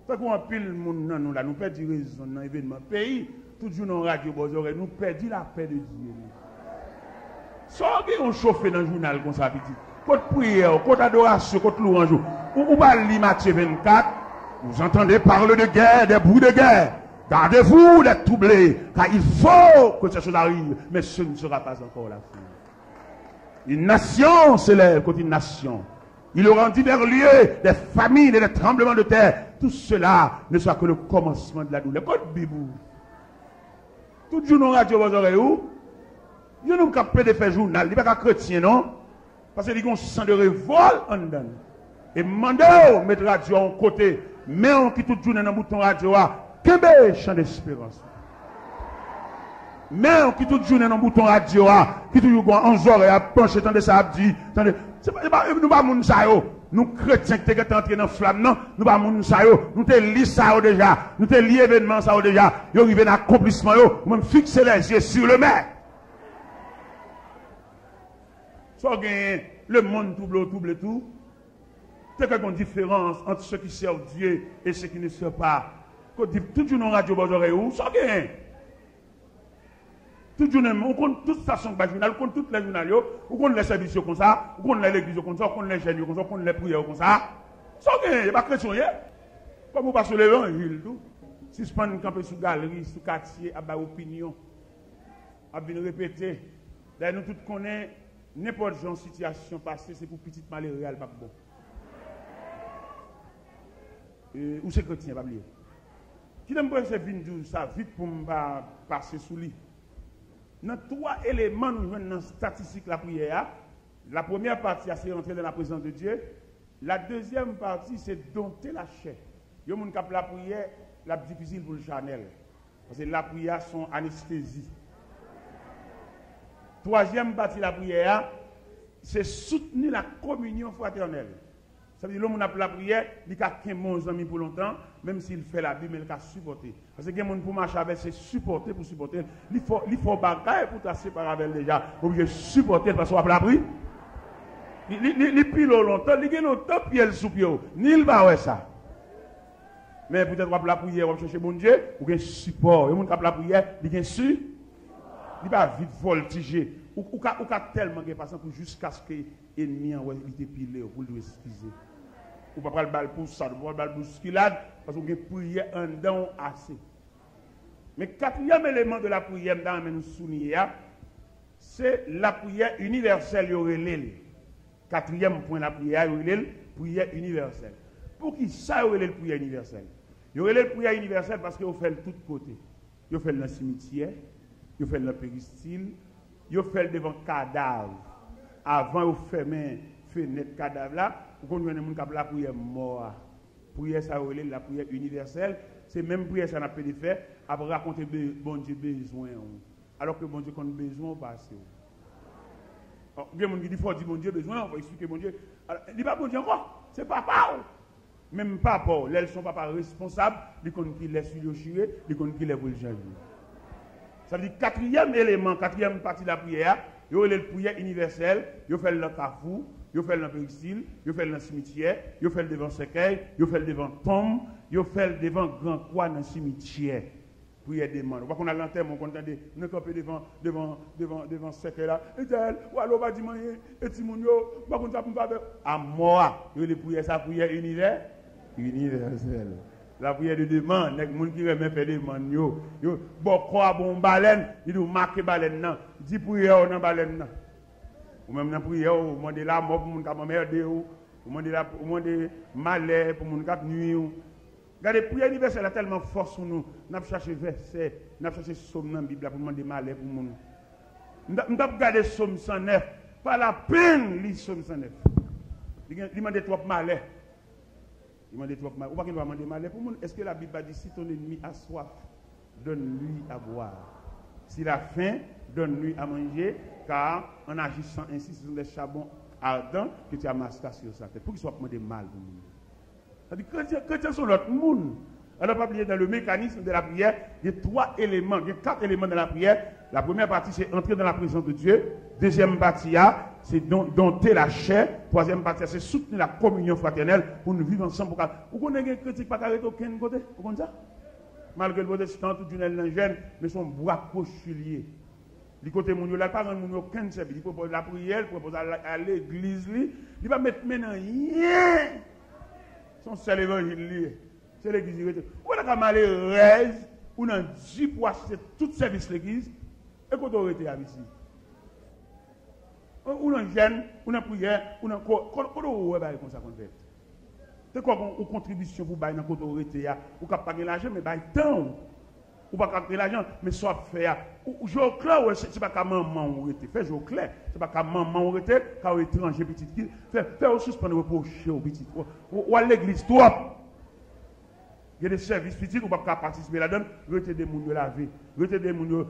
Parce qu'on pile le monde nous là, nous perdons raison dans l'événement. Pays, tout le jour dans la radio, nous perdons la paix de Dieu. Soit on chauffe dans le journal comme ça, petit. Côte prière, côte adoration, côte louange. Ou pas lire Matthieu 24, vous entendez parler de guerre, des bruits de guerre. Gardez-vous d'être troublés, car il faut que ces choses arrivent, mais ce ne sera pas encore la fin. Une nation s'élève contre une nation. Il aura en divers lieux des famines et des tremblements de terre. Tout cela ne sera que le commencement de la douleur. Côte Bibou. Tout le jour, nous radio, vous aurez où? Nous n'avons pas de faire journal. Il n'y a pas chrétien, non? Parce qu'il y a un sang de révolte en dedans. Et mandez-vous mettre radio en côté. Mais on qui tout le jour dans le bouton radio, qu'un chant d'espérance. Mais on qui tout le jour dans le bouton radio, qui tout le jour en oreille à pencher, tandis ça dit, nous ne sommes pas nous chrétiens qui sommes entrés dans la flamme, non, nous ne sommes pas nous te lisons ça déjà, nous te lisons l'événement ça déjà, nous arrivons à l'accomplissement, nous même fixer les yeux sur le maire. Soit le monde double tout, c'est qu'il y a une différence entre ceux qui servent Dieu et ceux qui ne servent pas. Tout le jour dans la radio, vous aurez où? Soit bien. Tout le jour, on compte toute façon de journal, on compte toutes les journaux, on compte les services comme ça, on compte l'église comme ça, on compte les chaînes comme ça, on compte les prières comme ça. Soit bien, il n'y a pas de chrétien. Comme vous passez l'évangile, tout. Si je prends une campagne sous galerie, sous quartier, à bas opinion, à venir répéter. D'ailleurs, nous tous connaissons n'importe quelle situation passée, c'est pour petite malheur, pas bon. Ou c'est chrétien, pas oublier. Qui n'aime pas ce vin ça vite pour me passer sous lui. Dans trois éléments, nous jouons dans la statistique de la prière. La première partie, c'est rentrer dans la présence de Dieu. La deuxième partie, c'est dompter la chair. Il y a des gens qui ont la prière, la difficile pour le charnel. Parce que la prière, sont anesthésie. Troisième partie de la prière, c'est soutenir la communion fraternelle. Ça veut dire que l'homme a la prière, il a 15 amis pour longtemps, même s'il fait la Bible, il a supporté. Parce que les gens pour marcher avec, c'est supporter pour supporter. Il faut bagaille pour t'asseoir par avec déjà. Vous pouvez supporter parce qu'on a la prière. Il pile longtemps, il gagne longtemps, puis il sous pied. Ni il va ouais ça. Mais peut-être qu'on a la prière, on va chercher bon Dieu, ou bien support. Et on a la prière, il gagne su. Il va vite voltiger. Ou tellement de patience pour jusqu'à ce que l'ennemi il te pilé pour lui excuser. Ou pas le bal pour ça, ou pas le bousculade, parce qu'on a prié un don assez. Mais quatrième élément de la prière, dans le souligner, c'est la prière universelle. Quatrième point de la prière, prière universelle. Pour qui ça, il y a la prière universelle? Il y a la prière universelle parce qu'il fait de tous côtés. Il fait dans le cimetière, il fait dans le péristyle, il fait devant cadavre. Avant de fermer fenêtre cadavre là, vous connaissez les gens qui la prière mort. Prière ça la prière universelle, c'est même prière ça n'a pas de fait après raconter bon Dieu besoin. Alors que bon Dieu quand besoin passe. Il y a des gens qui disent faut dire bon Dieu besoin, on va expliquer bon Dieu. Il dit pas bon Dieu encore, c'est papa. Même papa, ils sont papa responsables, ils connaissent qui laisse lui chier, ils connaissent qui les pour le janvier. Ça veut dire quatrième élément, quatrième partie de la prière, il y a la prière universelle, il fait le carrefour, il fait le péristyle, il fait le cimetière, il fait devant cercueil, il fait devant tombe, il fait devant grand croix dans le cimetière. Prière demande. On va qu'on a l'enterrement, on entend nous camper devant cercueil là. Et elle, ou alors va dire et Timonio, va qu'on tape pas à moi. Il y a prière ça prière universelle. La prière de demande, les gens qui remet faire des demandes, yo bon quoi bon baleine, il doit marquer baleine nan, dit prière dans baleine nan. Ou même dans prière, ou demande la mort pour moun ka m'emmerder ou demande malheur pour moun ka nuire. Regardez, prière universelle a tellement force sur nous. N'a cherché verset, n'a cherché somme dans la Bible pour demander malheur pour moun. N'a regarder somme 109, pas la peine lire somme 109. Il demande trop malheur. Il m'a dit trop mal. Ou pas qu'il va demander mal. Pour moi, est-ce que la Bible dit si ton ennemi a soif, donne-lui à boire. S'il a faim, donne-lui à manger, car en agissant ainsi, ce sont des charbons ardents que tu amasses sur sa tête. Pour qu'il soit demandé mal pour nous. C'est-à-dire que chrétiens sont l'autre monde. On n'a pas oublié dans le mécanisme de la prière, il y a 3 éléments, il y a 4 éléments de la prière. La première partie, c'est entrer dans la présence de Dieu. Deuxième partie, c'est dompter la chair. Troisième partie, c'est soutenir la communion fraternelle pour nous vivre ensemble. Vous connaissez un critique pas arrêter aucun côté? Vous connaissez ça? Malgré le protestant, tout d'une jeune, mais son bras pochulier. Du côté mon là, pas mon aucun service. Il propose la prière, il propose à l'église, il va mettre maintenant rien. Son seul évangile, c'est l'église. Ou on a malheureuse, ou on a 10 pour assister tout service l'église, et qu'on aurait été ici. Ou on jeune, ou on prière, ou on comme ça qu'on fait. C'est quoi une contribution pour bailler dans côté autorité ou pas payer l'argent mais bailler temps ou pas payer l'argent mais soit faire ou je clair c'est pas comme maman ou était fait je clair c'est pas comme maman ou était quand étranger petit faire suspendre reprocher au petit ou à l'église trop il y a des services petits ou pas participer là-dedans rete des moun laver rete des moun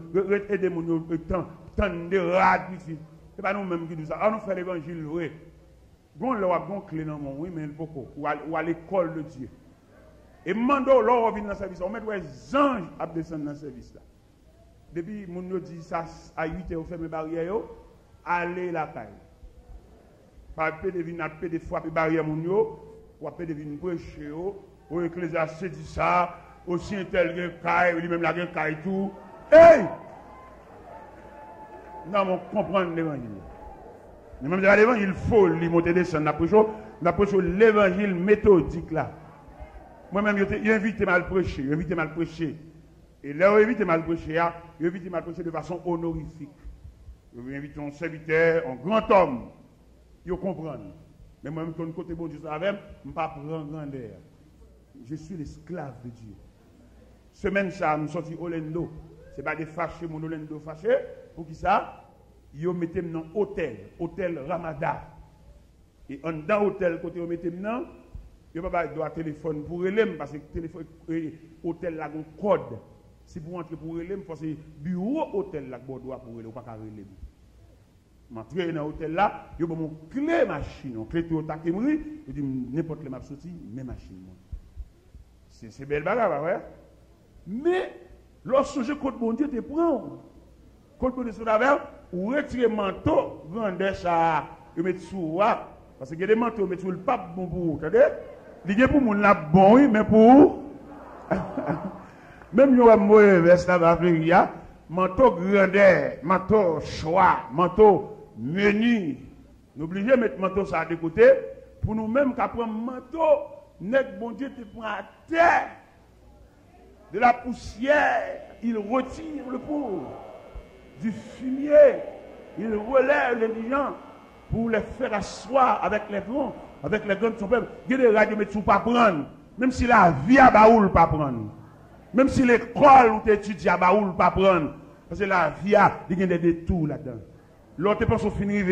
temps de rad petit c'est pas nous même qui nous ça on nous fait l'évangile vrai. Bon, là, bon clé dans mon oui, mais il faut ou à l'école de Dieu. Et mando, là, on vient dans le service. On met des anges à descendre dans le service là. Depuis, mon dit ça à 8 h, on fait mes barrières, allez la caille. Pas de venir à de frapper barrière mon yo, ou à de venir prêcher, ou Ecclésiaste dit ça, aussi un tel caille, lui-même la caille tout. Hey! Non, on comprend l'évangile. Même dans l'évangile, il faut lui monter des scènes. N'approche l'évangile méthodique là. Moi-même, il invite à mal prêcher. Et là, il invite à mal prêcher, il invite à mal prêcher de façon honorifique. Il invite un serviteur, un grand homme. Il comprend. Mais moi-même, quand côté bon Dieu, je ne vais pas prendre grandeur. Je suis l'esclave de Dieu. Semaine ça, nous sortis au Lendo. Ce n'est pas des fâchés, mon Lendo fâché. Pour qui ça? Yo mettez dans hôtel Ramada. Et en dans hôtel côté yo mettez dans, yo pas doit téléphone pour relem parce que téléphone hôtel là gon code. Si pour entrer pour relem, faut c'est bureau hôtel là doit pour relem pas relem. M'entrer dans hôtel là, yo bon mon clé machine, clé tout takemri, yo dit n'importe les m'a sorti, même machine. C'est belle bagarre ouais. Mais lorsque je compte bon Dieu te prend. Quand on est sur la verre, ou retirer le manteau, grandeur ça, vous mettez sous parce que des manteaux, vous mettez le pape bon pour vous, entendez? Il y a pour mon la bon, oui, mais pour même si vous avez un mauvais veste là, manteau grandeur, manteau choix, manteau menu. N'oubliez pas de mettre manteau ça de côté, pour nous-mêmes, qu'après un manteau, net bon Dieu te prend à terre, de la poussière, il retire le pauvre. Du fumier, il relève les gens pour les faire asseoir avec les grands de son peuple. Il y a des radios mais tu ne pas prendre, même si la vie à Baoul pas prendre, même si l'école où tu étudies à Baoul pas prendre, parce que la vie il y a des détours là-dedans. L'autre pense au finir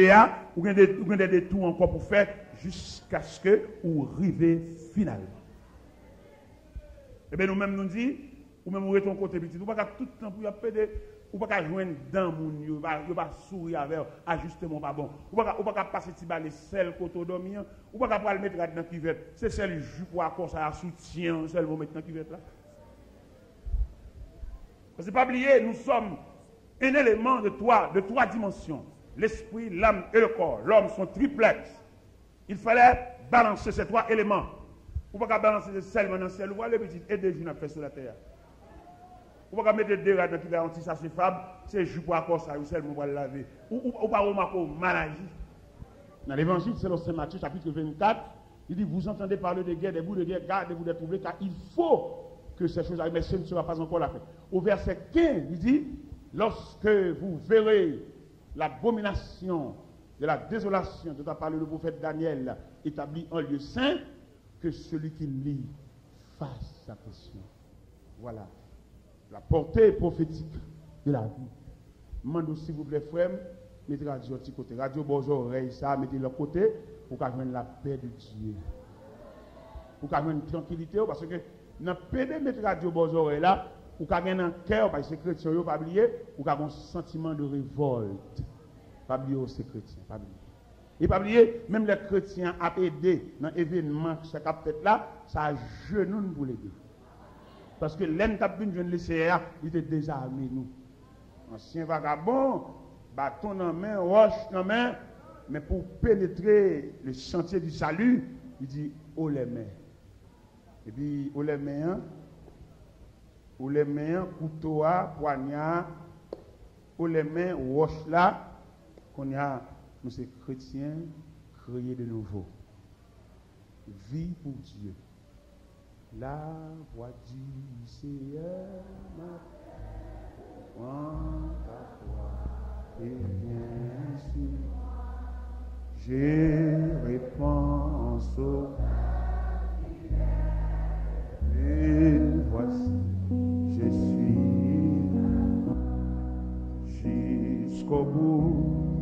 ou il y a des détours encore pour faire jusqu'à ce que vous arrivez finalement. Et bien nous-mêmes nous disons, ou même vous êtes en côté petit, vous ne pouvez pas tout le temps pour y appeler. Ou pas joindre dans mon yo, pas sourire avec ajustement pas bon. Ou pas passer ti balé sel côté dormir, ou pas le mettre dans cuvette. C'est celle jupe pour accord ça soutien seulement mettre dans cuvette là. Parce que pas oublier, nous sommes un élément de trois dimensions. L'esprit, l'âme et le corps. L'homme sont triplex. Il fallait balancer ces 3 éléments. Ou pas balancer seulement dans celle où les petites et des jours fait sur la terre. Ou pas mettre des rats dans qui va ça c'est fable, c'est juste pour accord ça, ou seulement pour laver. Ou pas remarquer maladie. Dans l'évangile, c'est Saint Matthieu, chapitre 24, il dit, vous entendez parler de guerre, des bouts de guerre, gardez-vous des troublés, car il faut que ces choses arrivent, mais ce ne sera pas encore la fête. Au verset 15, il dit, lorsque vous verrez l'abomination de la désolation dont a parlé le prophète Daniel, établi en lieu saint, que celui qui lit fasse attention. Voilà. La portée prophétique de la vie. Mandou, s'il vous plaît, frère, mettez la radio de côté. Radio, bonjour, oreille, ça, mettez le côté pour qu'on ait la paix de Dieu. pour avoir une tranquillité, parce que dans le périmètre radio Bozoré là, ou qu'à gagner un cœur, parce que les chrétiens n'ont pas oublié, ou qu'à un sentiment de révolte. Pas oublier ces chrétiens, pas oublier. Et pas oublier, même les chrétiens ont aidé dans l'événement que ça a fait là, ça a genou pour l'aider. Parce que l'un qui a vu une lycéen, il était désarmé nous. Ancien vagabond, bâton dans la main, roche dans la main, mais pour pénétrer le chantier du salut, il dit, oh les mains. Et puis, oh les mains, couteau, poignard, oh les mains, roche là, qu'on a, nous ces chrétiens, créés de nouveau. Vie pour Dieu. La voix du Seigneur m'attend à toi et bien sûr je réponse au et voici je suis jusqu'au bout